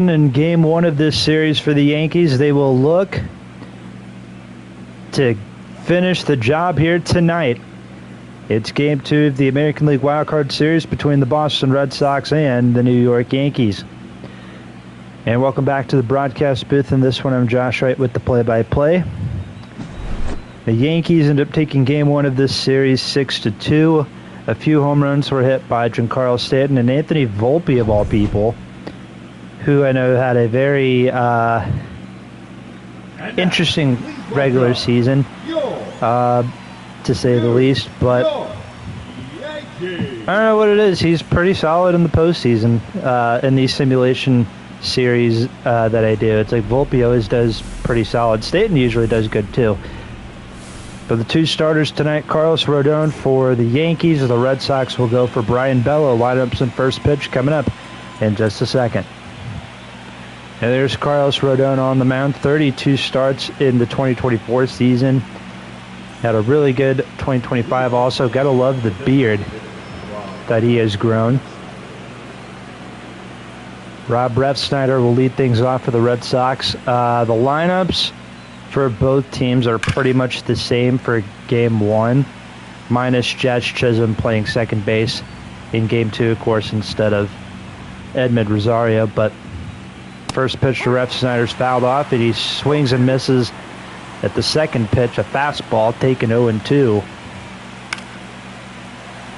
In game one of this series for the Yankees, they will look to finish the job here tonight. It's game two of the American League Wildcard Series between the Boston Red Sox and the New York Yankees. And welcome back to the broadcast booth. In this one, I'm Josh Wright with the play-by-play. The Yankees end up taking game one of this series 6-2. A few home runs were hit by Giancarlo Stanton and Anthony Volpe, of all people, who I know had a very interesting regular season, to say the least. But I don't know what it is. He's pretty solid in the postseason in these simulation series that I do. It's like Volpe always does pretty solid. Stanton usually does good too. But the two starters tonight, Carlos Rodon for the Yankees. The Red Sox will go for Brian Bello. Lineups and first pitch coming up in just a second. And there's Carlos Rodon on the mound. 32 starts in the 2024 season. Had a really good 2025 also. Gotta love the beard that he has grown. Rob Refsnyder will lead things off for the Red Sox. The lineups for both teams are pretty much the same for game one, minus Jazz Chisholm playing second base in game two, of course, instead of Edmund Rosario. But first pitch to Refsnyder's fouled off, and he swings and misses at the second pitch, a fastball taken 0-2.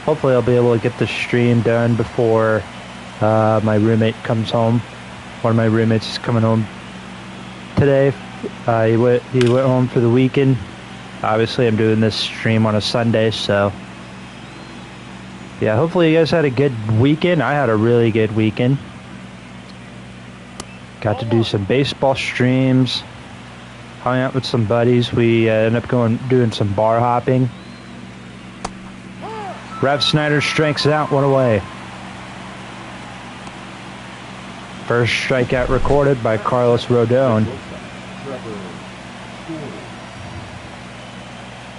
Hopefully I'll be able to get the stream done before my roommate comes home. One of my roommates is coming home today. He went home for the weekend. Obviously I'm doing this stream on a Sunday, so yeah, hopefully you guys had a good weekend. I had a really good weekend. Got to do some baseball streams, hung out with some buddies. We ended up doing some bar hopping. Refsnyder strikes out, one away. First strikeout recorded by Carlos Rodon.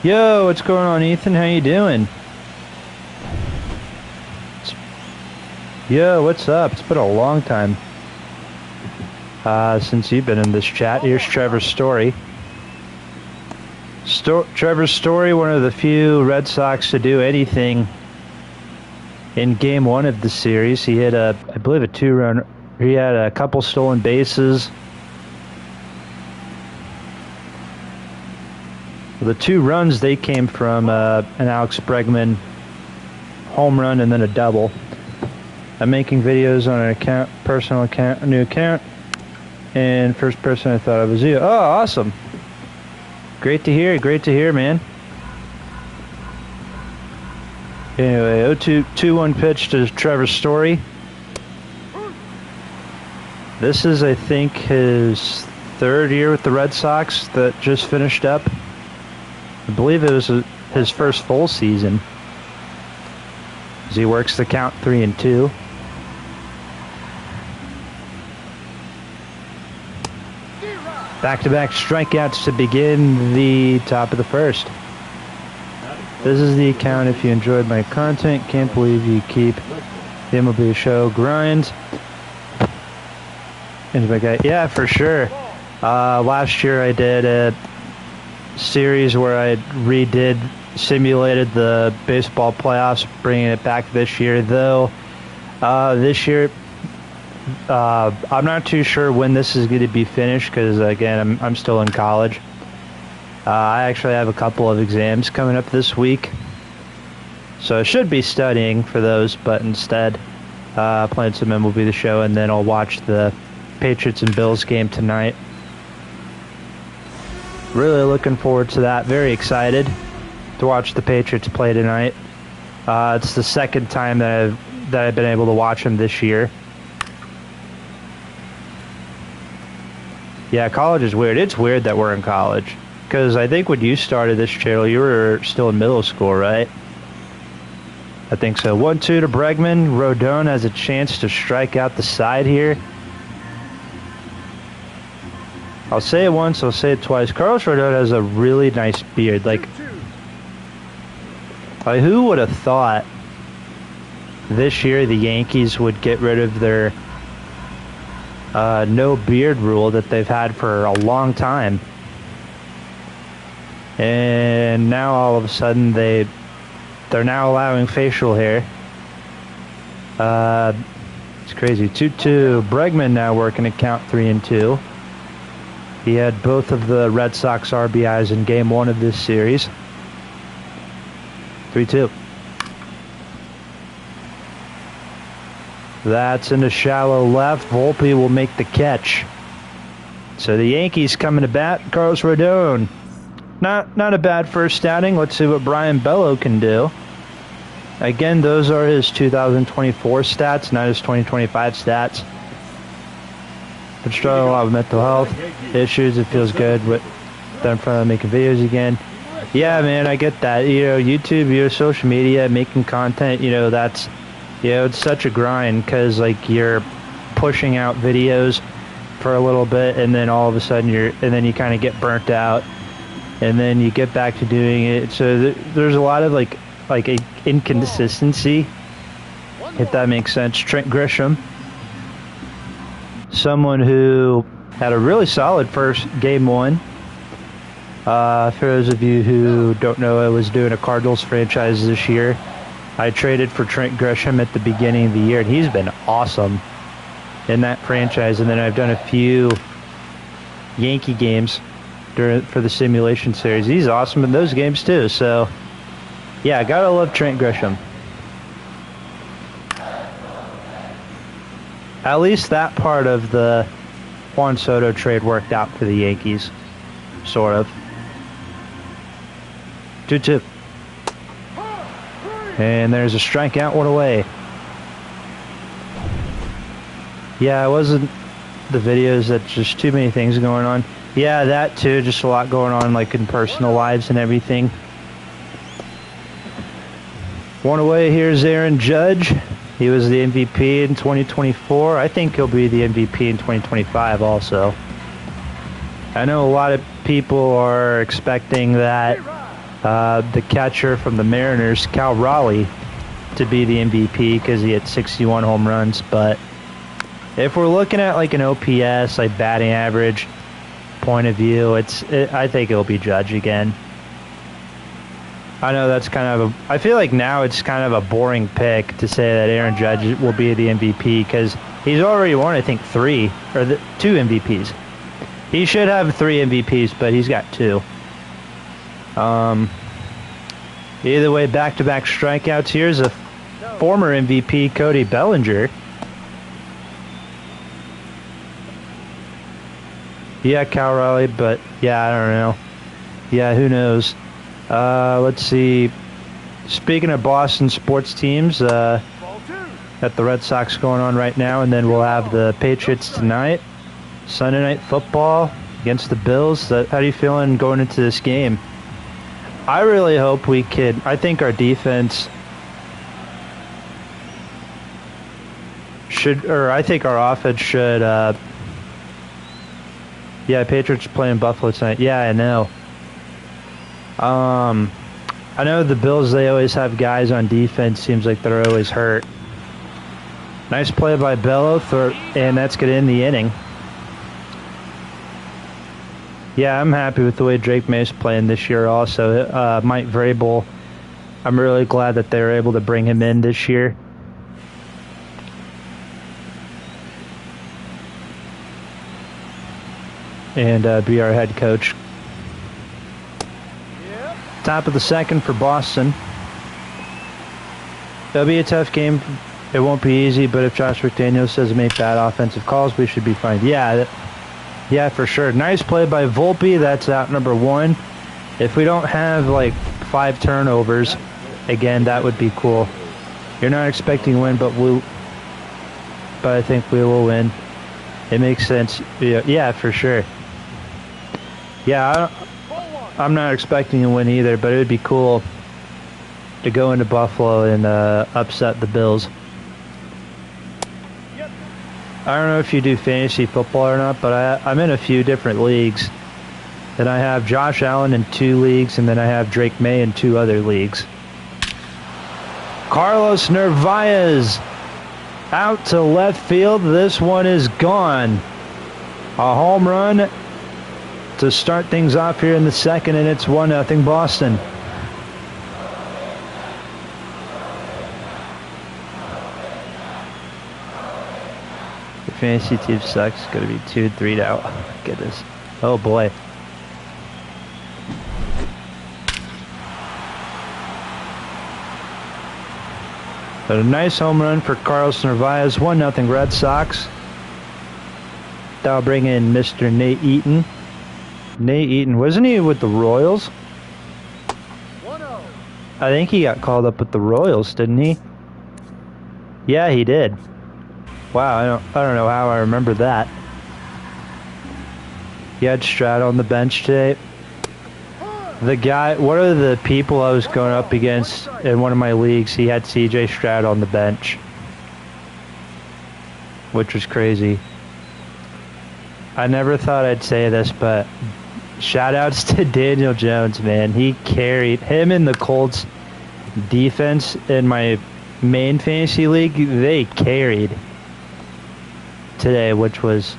Yo, what's going on, Ethan? How you doing? Yo, what's up? It's been a long time since you've been in this chat. Here's Trevor's Story. Trevor's Story, one of the few Red Sox to do anything in game one of the series. He hit I believe a two-run. He had a couple stolen bases. The two runs, they came from an Alex Bregman home run and then a double. I'm making videos on an personal account, a new account. And first person I thought of was you. Oh, awesome. Great to hear, man. Anyway, 0-2-1 pitch to Trevor's Story. This is, I think, his third year with the Red Sox that just finished up. I believe it was his first full season, as he works the count 3-2. Back-to-back strikeouts to begin the top of the first. This is the account. If you enjoyed my content, can't believe you keep the MLB THE Show grind. Yeah, for sure. Last year I did a series where I simulated the baseball playoffs, bringing it back this year. Though this year, I'm not too sure when this is going to be finished because, again, I'm still in college. I actually have a couple of exams coming up this week, so I should be studying for those, but instead playing some MLB THE Show, and then I'll watch the Patriots and Bills game tonight. Really looking forward to that. Very excited to watch the Patriots play tonight. It's the second time that I've been able to watch them this year. Yeah, college is weird. It's weird that we're in college, because I think when you started this channel, you were still in middle school, right? I think so. 1-2 to Bregman. Rodon has a chance to strike out the side here. I'll say it once, I'll say it twice. Carlos Rodon has a really nice beard. Like who would have thought this year the Yankees would get rid of their no beard rule that they've had for a long time. And now all of a sudden they're now allowing facial hair. It's crazy. 2-2. Bregman now working at count 3-2. He had both of the Red Sox RBIs in Game 1 of this series. 3-2. That's into shallow left. Volpe will make the catch. So the Yankees coming to bat. Carlos Rodon. Not a bad first outing. Let's see what Brian Bello can do. Again, those are his 2024 stats, not his 2025 stats. Been struggling a lot with mental health issues. It feels good with them from making videos again. Yeah, man, I get that. YouTube, social media, making content, that's, it's such a grind because, like, you're pushing out videos for a little bit and then all of a sudden then you kind of get burnt out and then you get back to doing it. So there's a lot of, like a inconsistency, if that makes sense. Trent Grisham, someone who had a really solid first Game 1. For those of you who don't know, I was doing a Cardinals franchise this year. I traded for Trent Grisham at the beginning of the year, and he's been awesome in that franchise. And then I've done a few Yankee games for the simulation series. He's awesome in those games too. So, yeah, gotta love Trent Grisham. At least that part of the Juan Soto trade worked out for the Yankees, sort of. 2-2. And there's a strikeout, one away. Yeah, it wasn't the videos, that's just too many things going on. Yeah, that too, just a lot going on, like in personal lives and everything. One away, here's Aaron Judge. He was the MVP in 2024. I think he'll be the MVP in 2025 also. I know a lot of people are expecting that the catcher from the Mariners, Cal Raleigh, to be the MVP because he had 61 home runs. But if we're looking at like an OPS, like batting average point of view, I think it'll be Judge again. I know that's kind of I feel like now it's kind of a boring pick to say that Aaron Judge will be the MVP because he's already won, I think, 2 MVPs. He should have 3 MVPs, but he's got 2. Either way, back-to-back strikeouts. Here's a former MVP, Cody Bellinger. Yeah, Cal Raleigh, but yeah, I don't know. Yeah, who knows? Let's see. Speaking of Boston sports teams, got the Red Sox going on right now, and then we'll have the Patriots tonight. Sunday night football against the Bills. How are you feeling going into this game? I really hope we could. I think our defense I think our offense should. Yeah, Patriots playing Buffalo tonight. Yeah, I know. I know the Bills, they always have guys on defense. Seems like they're always hurt. Nice play by Bello, and that's going to end the inning. Yeah, I'm happy with the way Drake May's playing this year also. Mike Vrabel, I'm really glad that they were able to bring him in this year. And be our head coach. Top of the second for Boston. It'll be a tough game. It won't be easy, but if Josh McDaniels doesn't make bad offensive calls, we should be fine. Yeah, for sure. Nice play by Volpe. That's out number 1. If we don't have like 5 turnovers, again, that would be cool. You're not expecting a win, but I think we will win. It makes sense. Yeah, for sure. Yeah, I'm not expecting a win either, but it would be cool to go into Buffalo and upset the Bills. I don't know if you do fantasy football or not, but I'm in a few different leagues. And I have Josh Allen in 2 leagues, and then I have Drake May in 2 other leagues. Carlos Narvaez Out to left field. This one is gone. A home run to start things off here in the second, and it's 1-0 Boston. The fantasy team sucks. It's going to be 2-3 now. Oh, goodness. Oh, boy. But a nice home run for Carlos Narvaez. 1-0 Red Sox. That'll bring in Mr. Nate Eaton. Nate Eaton, wasn't he with the Royals? I think he got called up with the Royals, didn't he? Yeah, he did. Wow, I don't know how I remember that. He had Stroud on the bench today. The guy, one of the people I was going up against in one of my leagues, he had CJ Stroud on the bench, which was crazy. I never thought I'd say this, but shout outs to Daniel Jones, man. He carried him in the Colts defense in my main fantasy league. They carried today, which was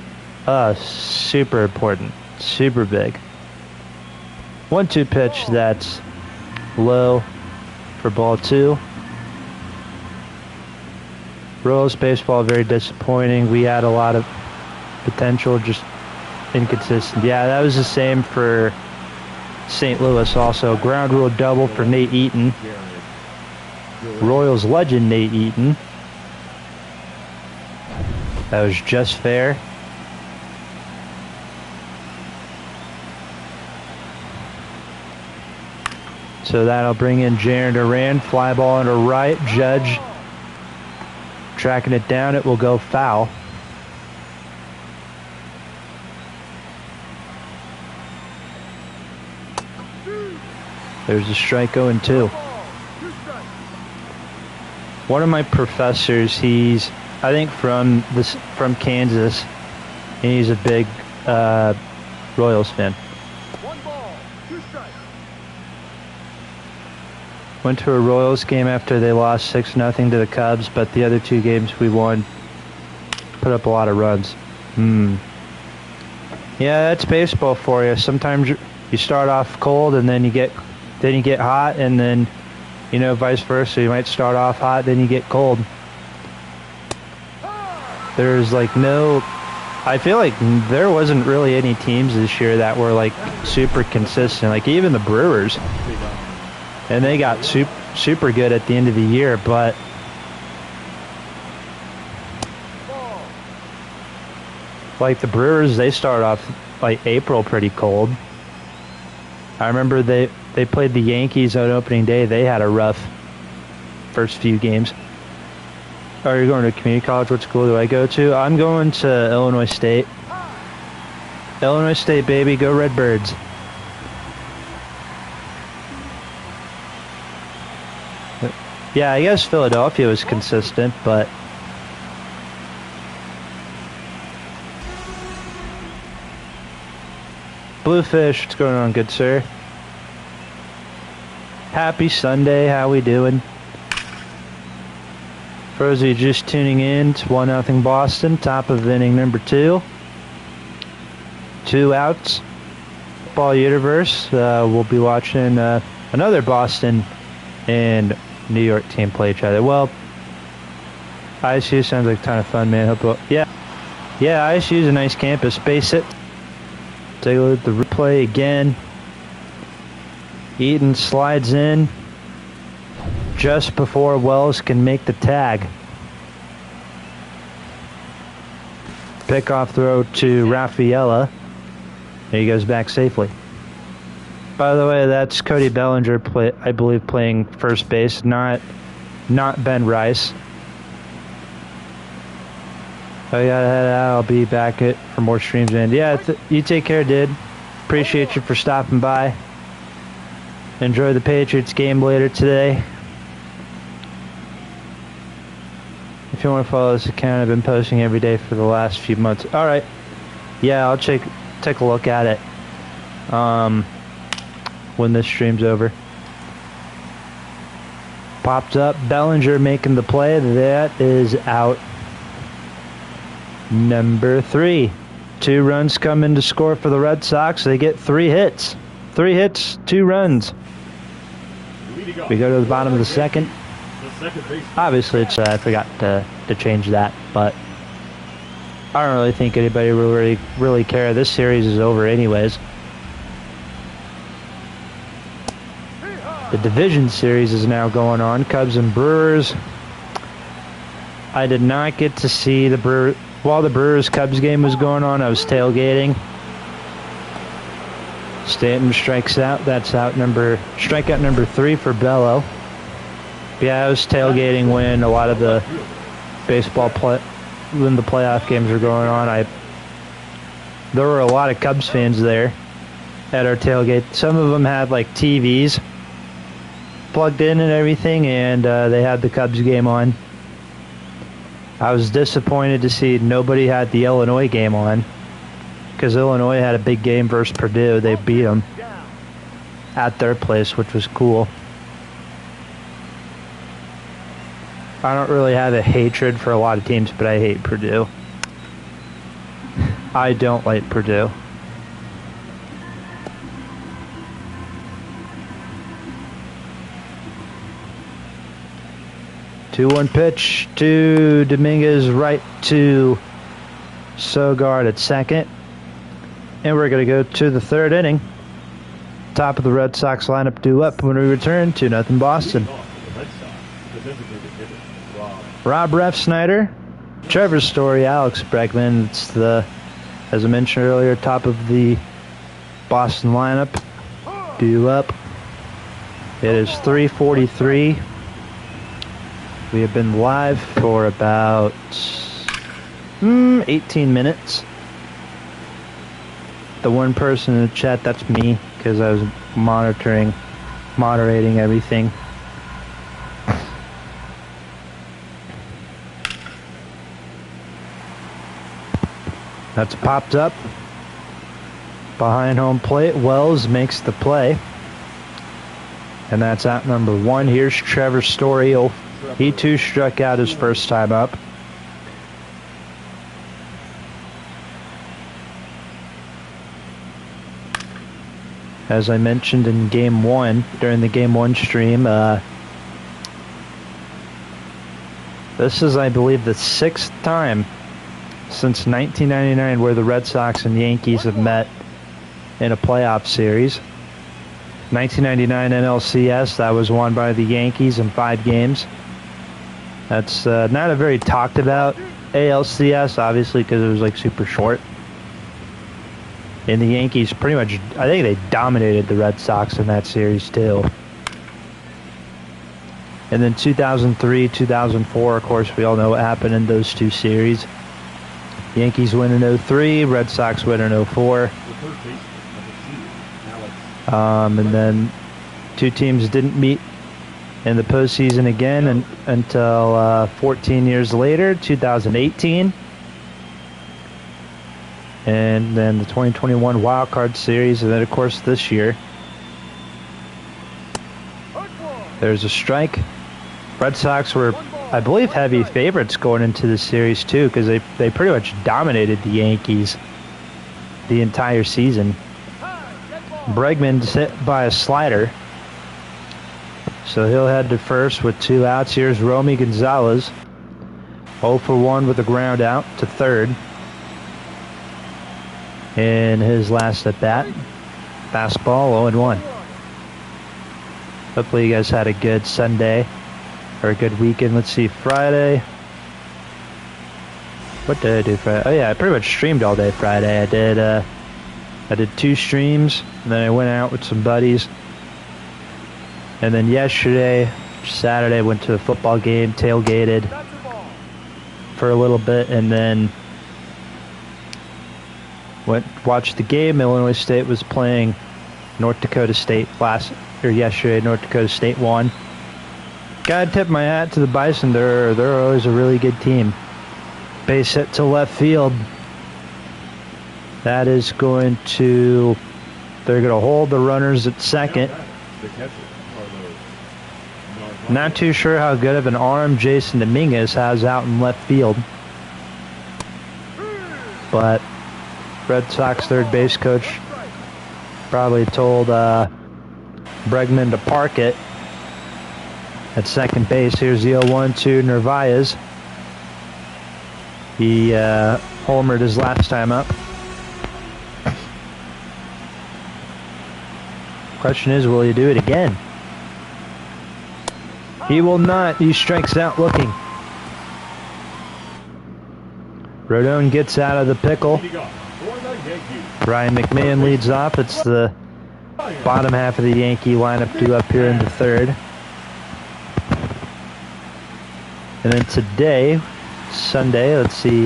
super important, super big. 1-2 pitch, that's low for ball 2. Royals baseball, very disappointing. We had a lot of potential, just inconsistent. Yeah, that was the same for St. Louis also. Ground rule double for Nate Eaton. Royals legend Nate Eaton. That was just fair. So that'll bring in Jaron Duran. Fly ball into right. Judge tracking it down. It will go foul. There's a strike going 2. One of my professors, he's I think from Kansas, and he's a big Royals fan. Went to a Royals game after they lost 6-0 to the Cubs, but the other 2 games we won. Put up a lot of runs. Yeah, that's baseball for you. Sometimes you start off cold and then you get hot, and then vice versa. You might start off hot, then you get cold. There's I feel like there wasn't really any teams this year that were super consistent. Like even the Brewers. And they got super good at the end of the year, but the Brewers, they start off April pretty cold. I remember they played the Yankees on opening day. They had a rough first few games. Are you going to community college? What school do I go to? I'm going to Illinois State. Illinois State, baby. Go Redbirds. Yeah, I guess Philadelphia was consistent, but Bluefish, what's going on, good sir? Happy Sunday, how we doing? For those of you just tuning in, it's 1-0 Boston, top of inning number 2. 2 outs. Football Universe, we'll be watching another Boston and New York team play each other. Well, ISU sounds like a ton of fun, man. Yeah, ISU is a nice campus. Base it. Take a look at the replay again. Eaton slides in just before Wells can make the tag. Pickoff throw to Rafaela. And he goes back safely. By the way, that's Cody Bellinger, I believe, playing first base, not Ben Rice. I gotta head out. I'll be back for more streams. And yeah, you take care, dude. Appreciate you for stopping by. Enjoy the Patriots game later today. If you want to follow this account, I've been posting every day for the last few months. All right. Yeah, I'll take a look at it when this stream's over. Popped up. Bellinger making the play. That is out. number 3. 2 runs come in to score for the Red Sox. They get 3 hits. 3 hits, 2 runs. We go to the bottom of the second. Obviously, it's I forgot to change that, but I don't really think anybody will really care. This series is over anyways. The division series is now going on. Cubs and Brewers. I did not get to see the Brewers while the Brewers-Cubs game was going on. I was tailgating. Stanton strikes out. That's strikeout number 3 for Bello. Yeah, I was tailgating when a lot of the when the playoff games were going on. There were a lot of Cubs fans there at our tailgate. Some of them had like TVs plugged in and everything, and they had the Cubs game on. I was disappointed to see nobody had the Illinois game on, because Illinois had a big game versus Purdue. They beat them at their place, which was cool. I don't really have a hatred for a lot of teams, but I hate Purdue. I don't like Purdue. Two-one pitch to Dominguez, right to Sogard at second. And we're going to go to the 3rd inning. Top of the Red Sox lineup due up when we return. 2-0 Boston. Rob Refsnyder, Trevor Story, Alex Bregman. It's as I mentioned earlier, top of the Boston lineup due up. It is 3:43. We have been live for about 18 minutes. The one person in the chat, that's me, because I was moderating everything. That's popped up. Behind home plate, Wells makes the play. And that's out number 1. Here's Trevor Story. He too struck out his first time up. As I mentioned in Game 1, during the Game 1 stream, this is, I believe, the 6th time since 1999 where the Red Sox and Yankees have met in a playoff series. 1999 NLCS, that was won by the Yankees in 5 games. That's not a very talked about ALCS, obviously, because it was like super short. And the Yankees pretty much, I think they dominated the Red Sox in that series too. And then 2003, 2004, of course, we all know what happened in those 2 series. Yankees win in 03, Red Sox win in 04. And then 2 teams didn't meet in the postseason again until 14 years later, 2018. And then the 2021 Wild Card Series, and then of course this year. There's a strike. Red Sox were, I believe, heavy favorites going into the series too, because they pretty much dominated the Yankees the entire season. Bregman's hit by a slider, so he'll head to first with 2 outs. Here's Romy Gonzalez, 0 for 1 with a ground out to third in his last at bat. Fastball, 0-1. Hopefully you guys had a good Sunday or a good weekend. Let's see, Friday. What did I do Friday? Oh yeah, I pretty much streamed all day Friday. I did 2 streams, and then I went out with some buddies. And then yesterday, Saturday, went to a football game, tailgated for a little bit, and then watched the game. Illinois State was playing North Dakota State yesterday. North Dakota State won. Gotta tip my hat to the Bison. They're always a really good team. Base hit to left field. That is going to... They're going to hold the runners at second. Not too sure how good of an arm Jason Dominguez has out in left field. but Red Sox third base coach probably told Bregman to park it at second base. Here's the 0-1 to Narvaez. He homered his last time up. Question is, will he do it again? He will not. He strikes out looking. Rodon gets out of the pickle. Ryan McMahon leads off. It's the bottom half of the Yankee lineup due up here in the third. And then today, Sunday, let's see,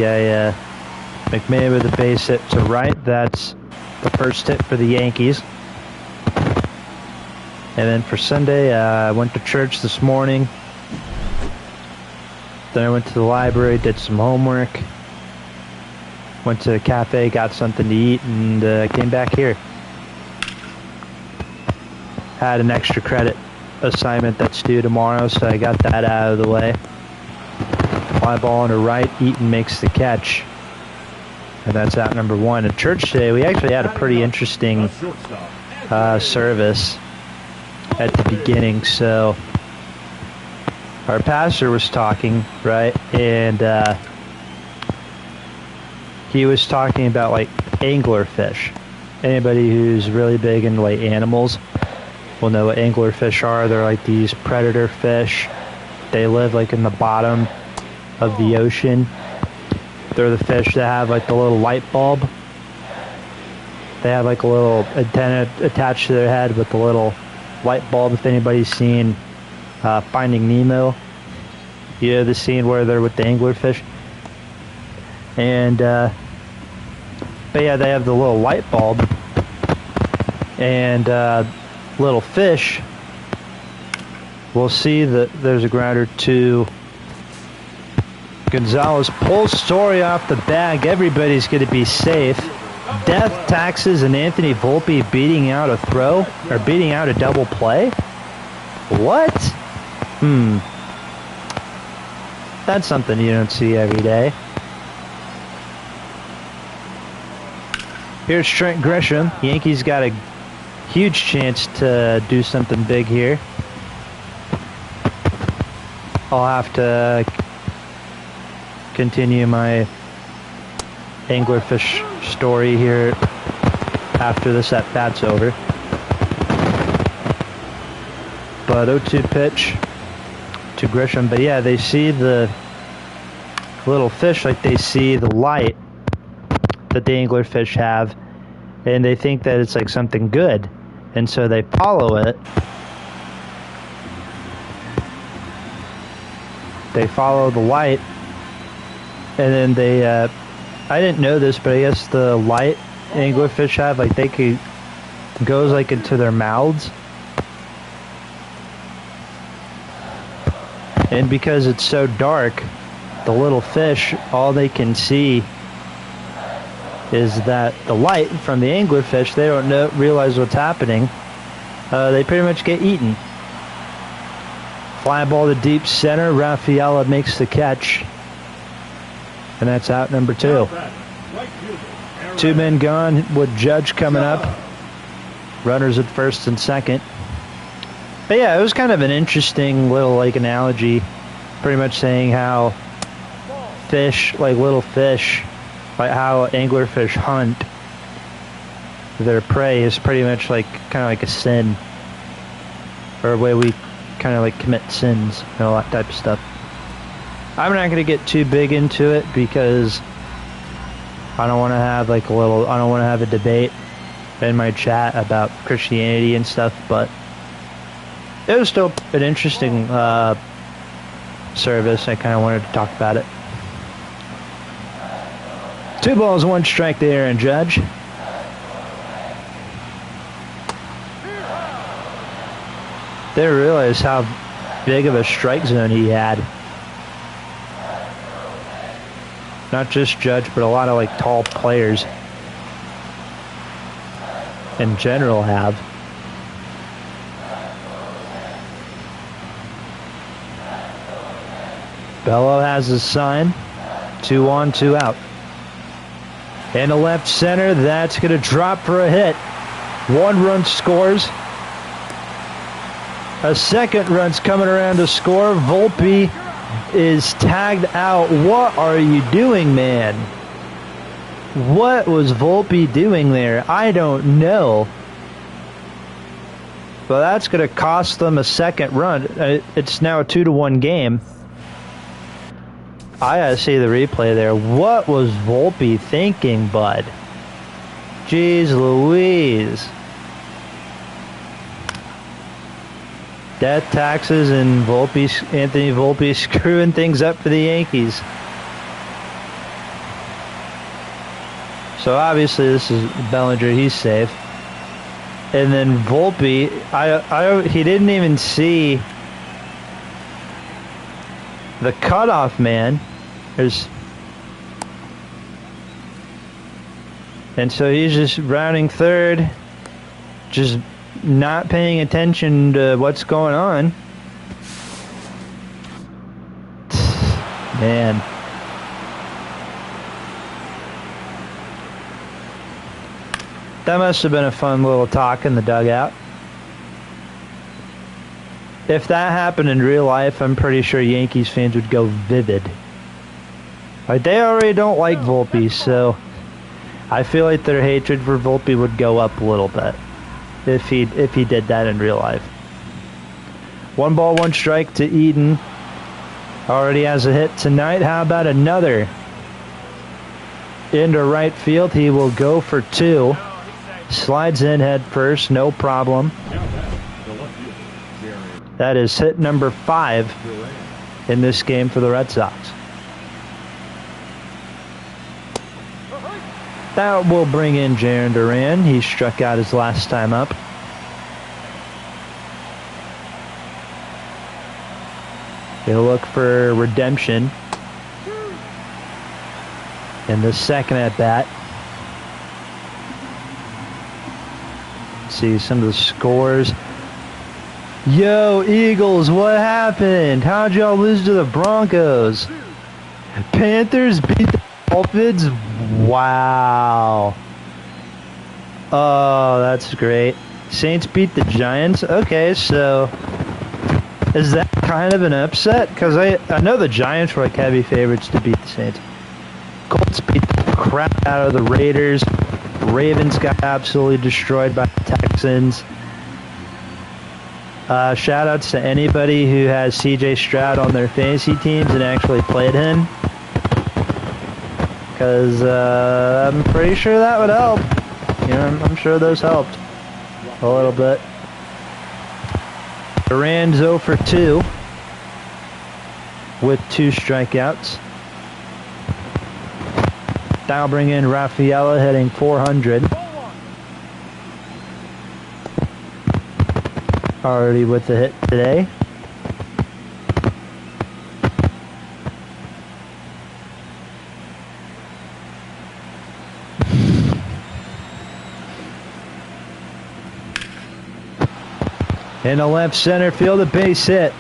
McMahon with a base hit to right. That's the first hit for the Yankees. And then for Sunday, I went to church this morning. Then I went to the library, did some homework. Went to a cafe, got something to eat, and came back here. Had an extra credit assignment that's due tomorrow, so I got that out of the way. Fly ball on the right, Eaton makes the catch. And that's out number one. At church today, we actually had a pretty interesting service at the beginning. So our pastor was talking, right? And he was talking about like anglerfish. Anybody who's really big into like animals will know what anglerfish are. They're like these predator fish. They live like in the bottom of the ocean. They're the fish that have like the little light bulb. They have like a little antenna attached to their head with the little light bulb. If anybody's seen Finding Nemo, you know the scene where they're with the anglerfish. And but yeah, they have the little light bulb, and little fish will see that there's a grounder to Gonzalez. Pulls Story off the bag. Everybody's going to be safe. Death, Taxes, and Anthony Volpe beating out a throw, or beating out a double play. What? That's something you don't see every day. Here's Trent Grisham. Yankees got a huge chance to do something big here. I'll have to continue my anglerfish story here after this at-bat's over. But 0-2 pitch to Grisham. But yeah, they see the little fish like they see the light that the anglerfish have, and they think that it's like something good, and so they follow it. They follow the light, and then they I didn't know this, but I guess the light anglerfish have, like, they could goes like into their mouths, and because it's so dark, the little fish, all they can see is that the light from the anglerfish. They don't realize what's happening. They pretty much get eaten. Fly ball to deep center. Rafaela makes the catch. And that's out number two. Two men gone with Judge coming up. Runners at first and second. But yeah, it was kind of an interesting little like analogy. Pretty much saying how fish, like little fish, like how anglerfish hunt their prey is pretty much like kind of like a sin, or a way we kind of like commit sins and all that type of stuff. I'm not going to get too big into it because I don't want to have like I don't want to have a debate in my chat about Christianity and stuff, but it was still an interesting service. I kind of wanted to talk about it. 2 balls, 1 strike there, and Judge. Didn't realize how big of a strike zone he had. Not just Judge, but a lot of like tall players in general have. Bello has his sign. 2 on, 2 out. And a left center, that's going to drop for a hit. 1 run scores. A second run's coming around to score. Volpe is tagged out. What are you doing, man? What was Volpe doing there? I don't know. But that's going to cost them a second run. It's now a 2-1 game. I gotta see the replay there. What was Volpe thinking, bud? Jeez Louise. Death taxes and Anthony Volpe screwing things up for the Yankees. So obviously this is Bellinger, he's safe. And then Volpe, he didn't even see the cutoff man. And so he's just rounding third, just not paying attention to what's going on. Man. That must have been a fun little talk in the dugout. If that happened in real life, I'm pretty sure Yankees fans would go vivid. Like, they already don't like Volpe, so I feel like their hatred for Volpe would go up a little bit if he did that in real life. 1 ball, 1 strike to Eden. Already has a hit tonight. How about another? Into right field. He will go for 2. Slides in head first, no problem. That is hit number 5 in this game for the Red Sox. That will bring in Jarren Duran. He struck out his last time up. He'll look for redemption in the second at bat. See some of the scores. Yo, Eagles, what happened? How'd y'all lose to the Broncos? Panthers beat the Dolphins? Wow. Oh, that's great. Saints beat the Giants? Okay, so is that kind of an upset? Because I know the Giants were like heavy favorites to beat the Saints. Colts beat the crap out of the Raiders. Ravens got absolutely destroyed by the Texans. Shout outs to anybody who has CJ Stroud on their fantasy teams and actually played him. Because I'm pretty sure that would help. You know, I'm sure those helped a little bit. Duran's 0 for 2 with 2 strikeouts. That'll bring in Rafaela hitting 400. Already with the hit today. In the left center field, a base hit.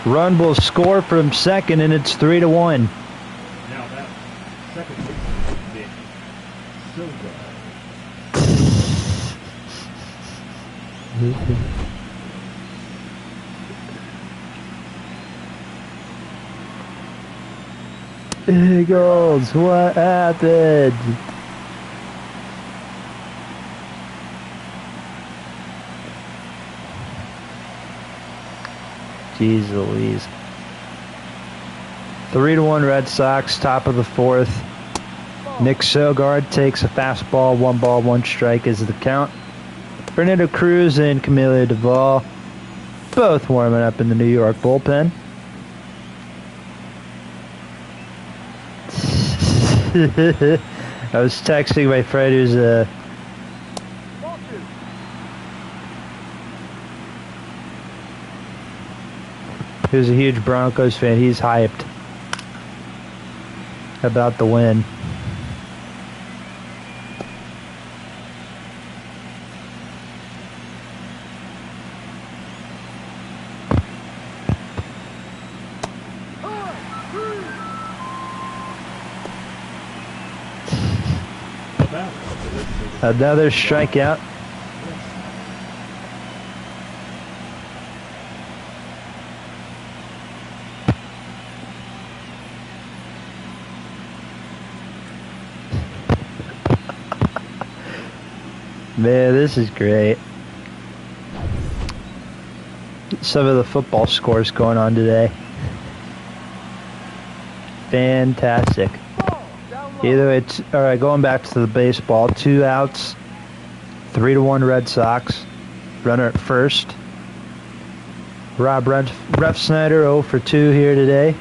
Run will score from second, and it's 3-1. Now that second base Silva. Eagles, what happened? Jeez Louise. 3-1 Red Sox, top of the 4th. Nick Sogard takes a fastball, 1 ball, 1 strike is the count. Fernando Cruz and Camilo Duvall both warming up in the New York bullpen. I was texting my friend who's a huge Broncos fan. He's hyped about the win. Another strikeout. Man, this is great. Some of the football scores going on today. Fantastic. Either way, all right, going back to the baseball. 2 outs, 3-1 Red Sox. Runner at first. Rob Refsnyder 0 for 2 here today.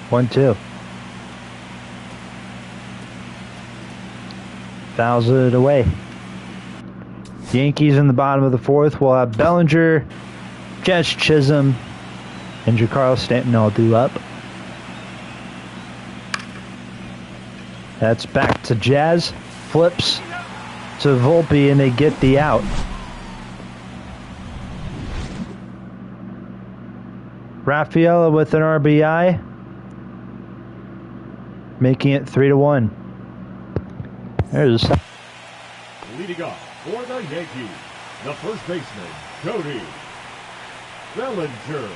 One, two. Fouls it away. Yankees in the bottom of the 4th will have Bellinger, Jazz Chisholm, and Giancarlo Stanton all due up. That's back to Jazz. Flips to Volpe, and they get the out. Rafaela with an RBI, making it 3-1. There's leading off for the Yankees, the first baseman, Cody Bellinger.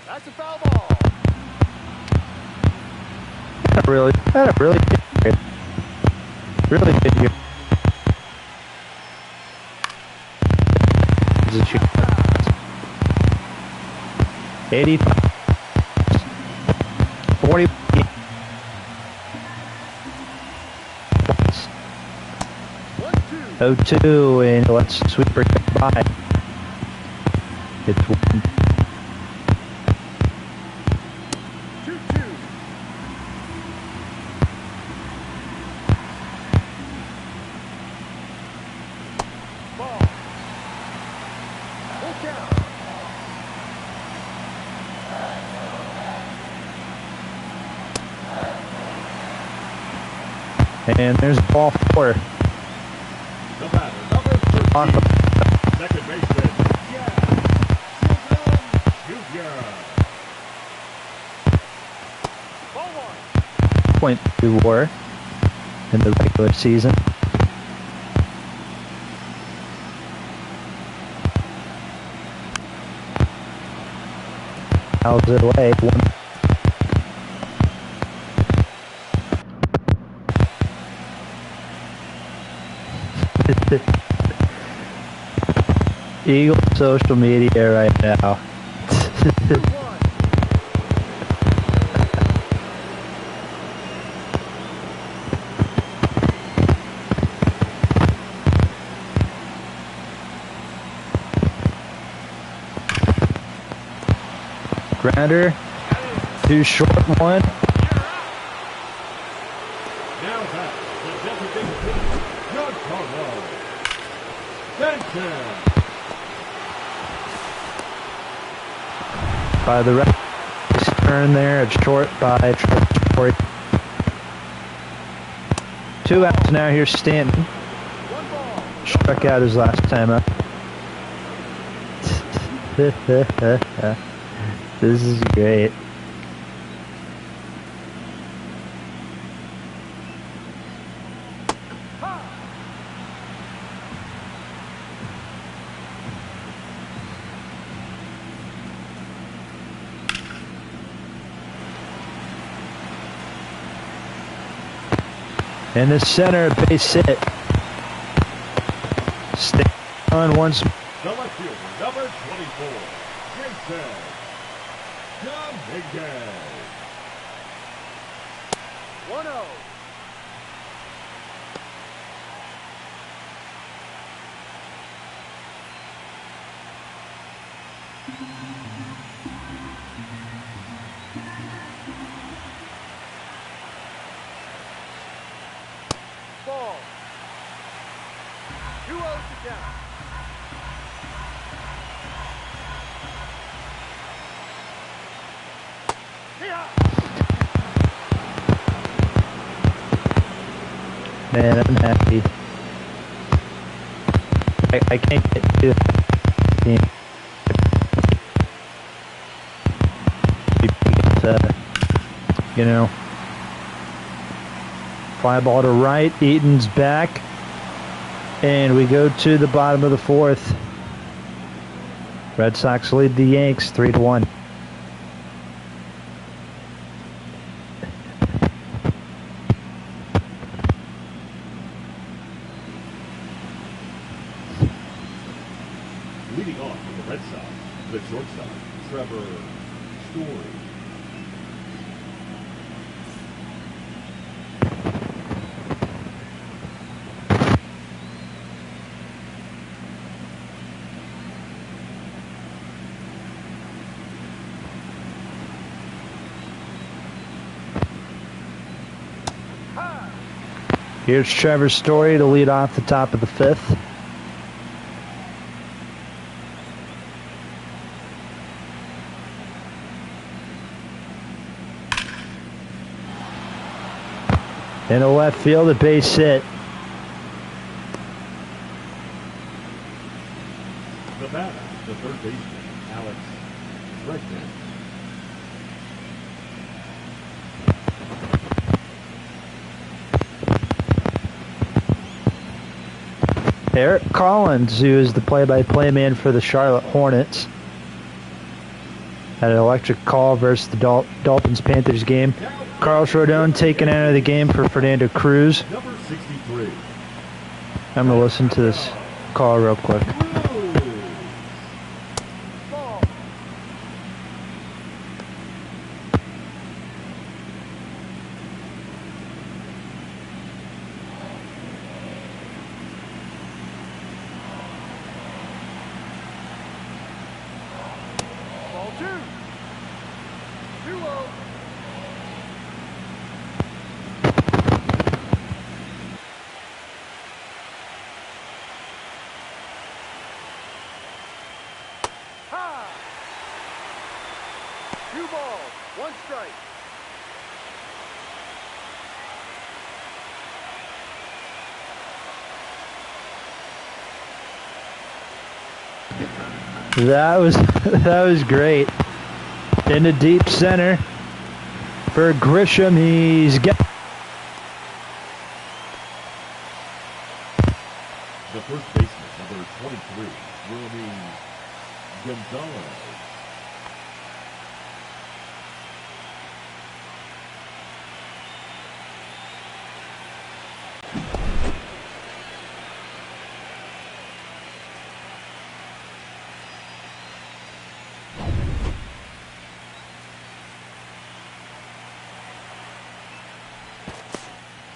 That's a foul ball. really good. Really good here. 85, 40, 0-2, and let's sweep her by. It's 1. 2-2. Ball. Full count. And there's ball 4. The batter, number 13, second baseman, Jr. Ball 1. .2 WAR in the regular season. Fouls it away. 1. Eagle social media right now. Grounder, too short 1. Now back to designated hitter, Giancarlo Stanton. By the right turn there, it's short by Troy. 2 outs now. Here's Stanton. Struck out his last time up. This is great. In the center, base hit. Stay on once. The left fielder, number 24, Jason Dominguez. 1-0. Ball. 2-0 to count. Man, I'm happy. I can't get to the you know, fly ball to right. Eaton's back, and we go to the bottom of the fourth. Red Sox lead the Yanks 3-1. Leading off for the Red Sox, the shortstop, Trevor Story. Here's Trevor Story to lead off the top of the fifth. In the left field, a base hit. The batter, the third baseman, Alex Bregman. Eric Collins, who is the play-by-play man for the Charlotte Hornets, had an electric call versus the Dolphins-Panthers game. Carlos Rodon taken out of the game for Fernando Cruz. Number 63. I'm going to listen to this call real quick. Ball. Ball 2. 2-0. Ha! 2 balls, 1 strike. That was great. In the deep center for Grisham. He's got The first baseman, number 23, Willie Gonzalez.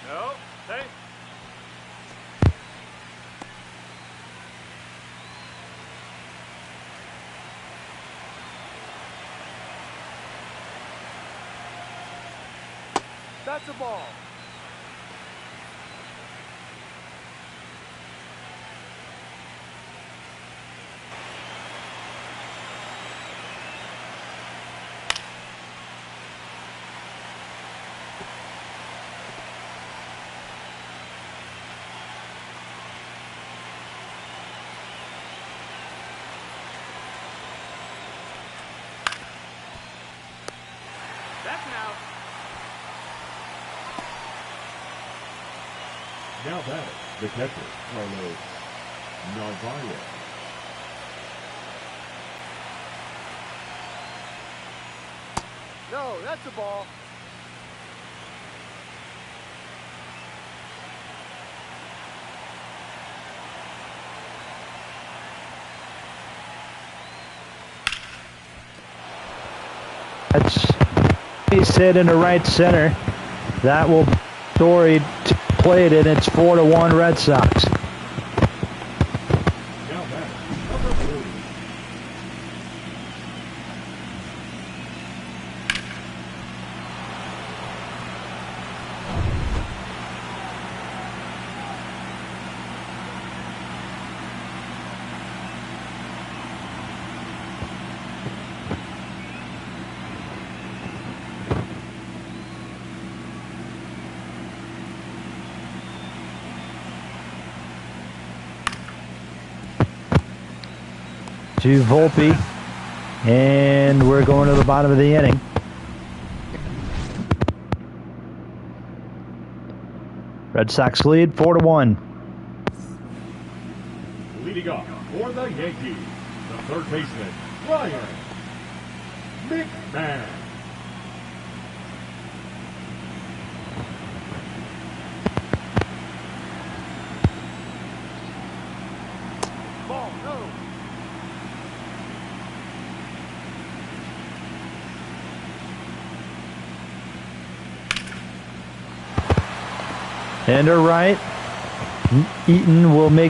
No, thanks. That's a ball. That's an out. Now batting, the catcher, Carlos Narvaez. No, that's a ball. He's hit in the right center. That will Story played it. It's 4-1 Red Sox. Now batter, number 40. To Volpe, and we're going to the bottom of the inning. Red Sox lead 4-1. Leading off for the Yankees, the third baseman, Ryan McMahon. Ball, no. And to right, Eaton will make